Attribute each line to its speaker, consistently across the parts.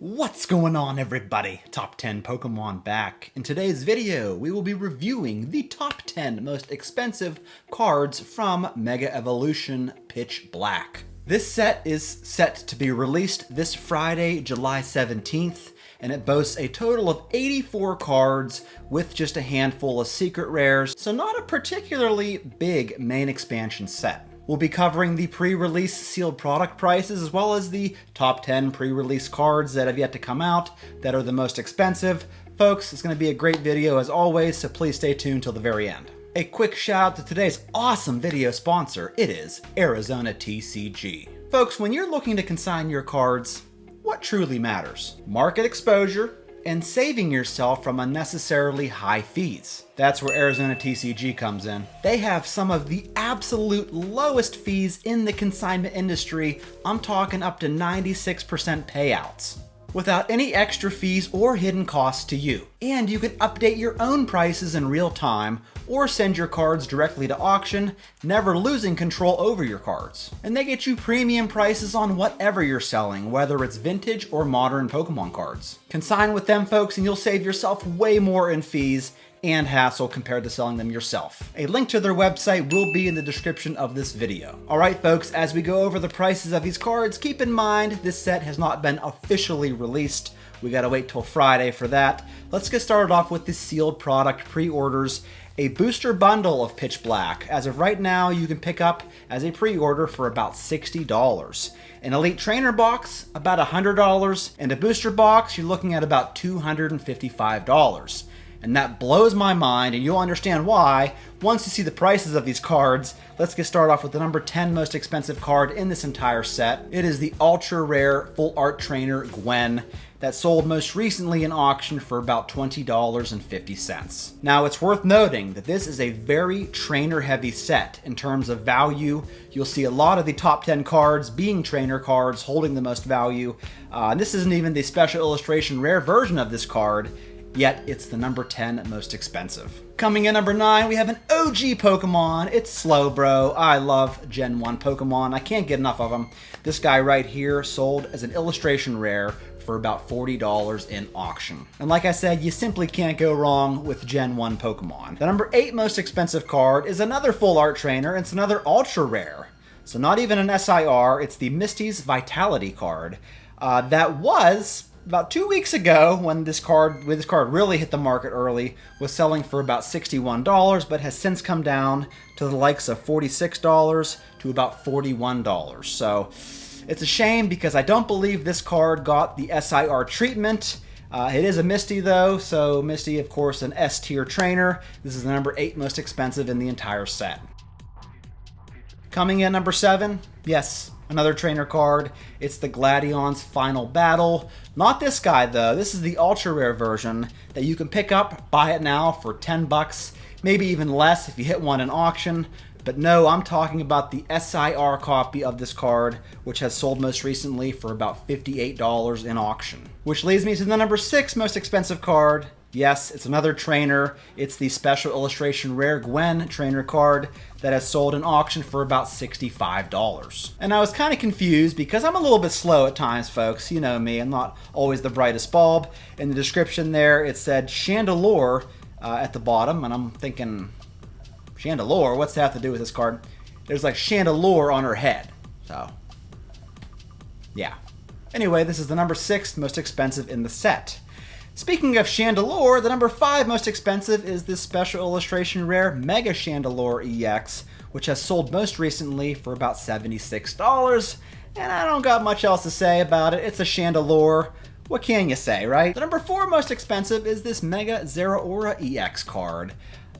Speaker 1: What's going on, everybody? Top 10 Pokemon back. In today's video, we will be reviewing the top 10 most expensive cards from Mega Evolution Pitch Black. This set is set to be released this Friday, July 17th, and it boasts a total of 84 cards with just a handful of secret rares, so not a particularly big main expansion set. We'll be covering the pre-release sealed product prices as well as the top 10 pre-release cards that have yet to come out that are the most expensive. Folks, it's going to be a great video as always, so please stay tuned till the very end. A quick shout out to today's awesome video sponsor. It is Arizona TCG. Folks, when you're looking to consign your cards, what truly matters? Market exposure and saving yourself from unnecessarily high fees. That's where Arizona TCG comes in. They have some of the absolute lowest fees in the consignment industry. I'm talking up to 96% payouts, without any extra fees or hidden costs to you. And you can update your own prices in real time or send your cards directly to auction, never losing control over your cards. And they get you premium prices on whatever you're selling, whether it's vintage or modern Pokemon cards. Consign with them, folks, and you'll save yourself way more in fees and hassle compared to selling them yourself. A link to their website will be in the description of this video. Alright folks, as we go over the prices of these cards, keep in mind this set has not been officially released. We gotta wait till Friday for that. Let's get started off with the sealed product pre-orders. A booster bundle of Pitch Black. As of right now, you can pick up as a pre-order for about $60. An Elite Trainer box, about $100, and a booster box, you're looking at about $255. And that blows my mind, and you'll understand why once you see the prices of these cards. Let's get started off with the number 10 most expensive card in this entire set. It is the ultra rare Full Art Trainer Gwen that sold most recently in auction for about $20.50. Now it's worth noting that this is a very trainer heavy set in terms of value. You'll see a lot of the top 10 cards being trainer cards holding the most value. This isn't even the special illustration rare version of this card, yet it's the number 10 most expensive. Coming in number 9, we have an OG Pokemon. It's Slowbro. I love Gen 1 Pokemon. I can't get enough of them. This guy right here sold as an illustration rare for about $40 in auction. And like I said, you simply can't go wrong with Gen 1 Pokemon. The number 8 most expensive card is another Full Art Trainer. It's another ultra rare. So not even an SIR, it's the Misty's Vitality card. That was about 2 weeks ago when this card really hit the market early, was selling for about $61, but has since come down to the likes of $46 to about $41. So it's a shame because I don't believe this card got the SIR treatment. It is a Misty though, so Misty, of course, an S tier trainer. This is the number 8 most expensive in the entire set. Coming in number 7, yes, another trainer card. It's the Gladion's Final Battle. Not this guy though. This is the ultra rare version that you can pick up, buy it now for 10 bucks, maybe even less if you hit one in auction. But no, I'm talking about the SIR copy of this card, which has sold most recently for about $58 in auction. Which leads me to the number 6 most expensive card. Yes, it's another trainer. It's the special illustration rare Gwen trainer card that has sold in auction for about $65. And I was kind of confused because I'm a little bit slow at times, folks. You know me, I'm not always the brightest bulb. In the description there, it said Chandelure at the bottom, and I'm thinking, Chandelure, what's that have to do with this card? There's like Chandelure on her head. So, yeah. Anyway, this is the number 6 most expensive in the set. Speaking of Chandelure, the number 5 most expensive is this special illustration rare Mega Chandelure EX, which has sold most recently for about $76. And I don't got much else to say about it. It's a Chandelure. What can you say, right? The number 4 most expensive is this Mega Zeraora EX card.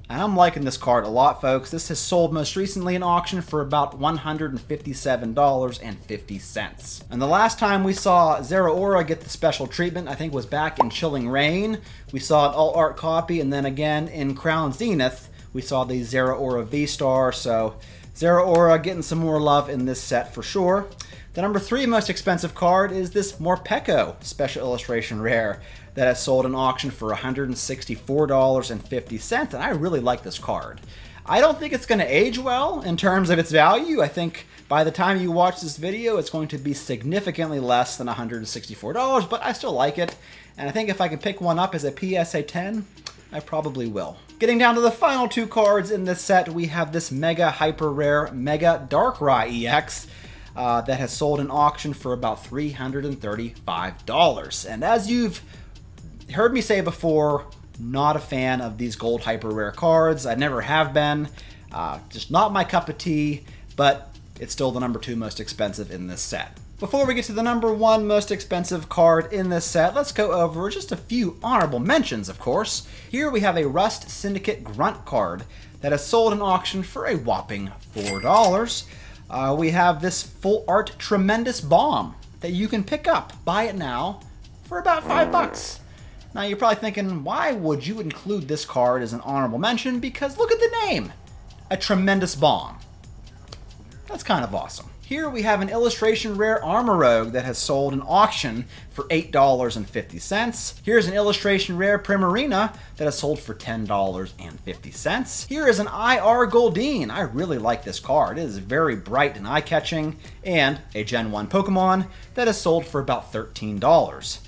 Speaker 1: I'm liking this card a lot, folks. This has sold most recently in auction for about $157.50. And the last time we saw Zeraora get the special treatment, I think was back in Chilling Reign. We saw an alt art copy, and then again in Crown Zenith, we saw the Zeraora V-Star. So Zeraora getting some more love in this set for sure. The number 3 most expensive card is this Morpeko special illustration rare that has sold in auction for $164.50, and I really like this card. I don't think it's going to age well in terms of its value. I think by the time you watch this video, it's going to be significantly less than $164, but I still like it. And I think if I can pick one up as a PSA 10, I probably will. Getting down to the final two cards in this set, we have this Mega Hyper Rare Mega Darkrai EX that has sold in auction for about $335. And as you've heard me say before, not a fan of these gold hyper rare cards. I never have been. Just not my cup of tea, but it's still the number 2 most expensive in this set. Before we get to the number 1 most expensive card in this set, let's go over just a few honorable mentions, of course. Here we have a Rust Syndicate Grunt card that has sold in auction for a whopping $4. We have this Full Art Tremendous Bomb that you can pick up. Buy it now for about $5. Now you're probably thinking, why would you include this card as an honorable mention? Because look at the name, a Tremendous Bomb. That's kind of awesome. Here we have an illustration rare Armor Rogue that has sold in auction for $8.50. Here's an illustration rare Primarina that has sold for $10.50. Here is an IR Goldeen. I really like this card. It is very bright and eye-catching, and a Gen 1 Pokemon that has sold for about $13.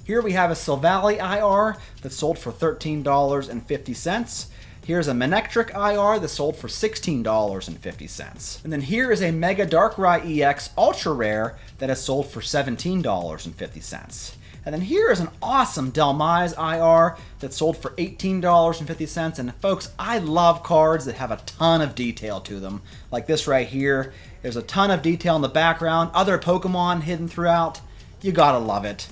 Speaker 1: Here we have a Silvally IR that sold for $13.50. Here's a Manectric IR that sold for $16.50. And then here is a Mega Darkrai EX Ultra Rare that has sold for $17.50. And then here is an awesome Delmise IR that sold for $18.50. And folks, I love cards that have a ton of detail to them. Like this right here. There's a ton of detail in the background, other Pokemon hidden throughout. You gotta love it.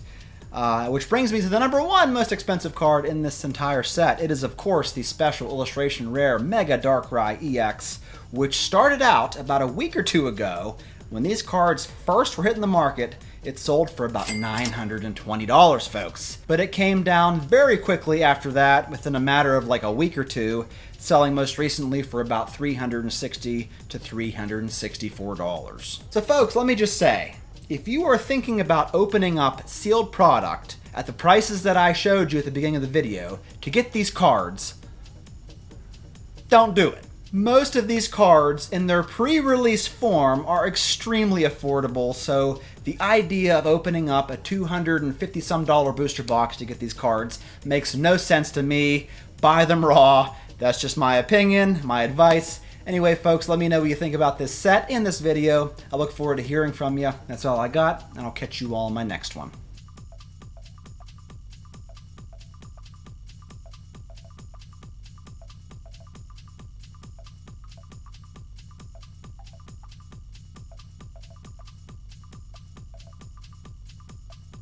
Speaker 1: Which brings me to the number 1 most expensive card in this entire set. It is, of course, the special illustration rare Mega Darkrai EX, which started out about a week or 2 ago. When these cards first were hitting the market, it sold for about $920, folks. But it came down very quickly after that, within a matter of like a week or 2, selling most recently for about $360 to $364. So folks, let me just say, if you are thinking about opening up sealed product at the prices that I showed you at the beginning of the video to get these cards, don't do it. Most of these cards in their pre-release form are extremely affordable, so the idea of opening up a $250-some booster box to get these cards makes no sense to me. Buy them raw. That's just my opinion, my advice. Anyway, folks, let me know what you think about this set in this video. I look forward to hearing from you. That's all I got, and I'll catch you all in my next one.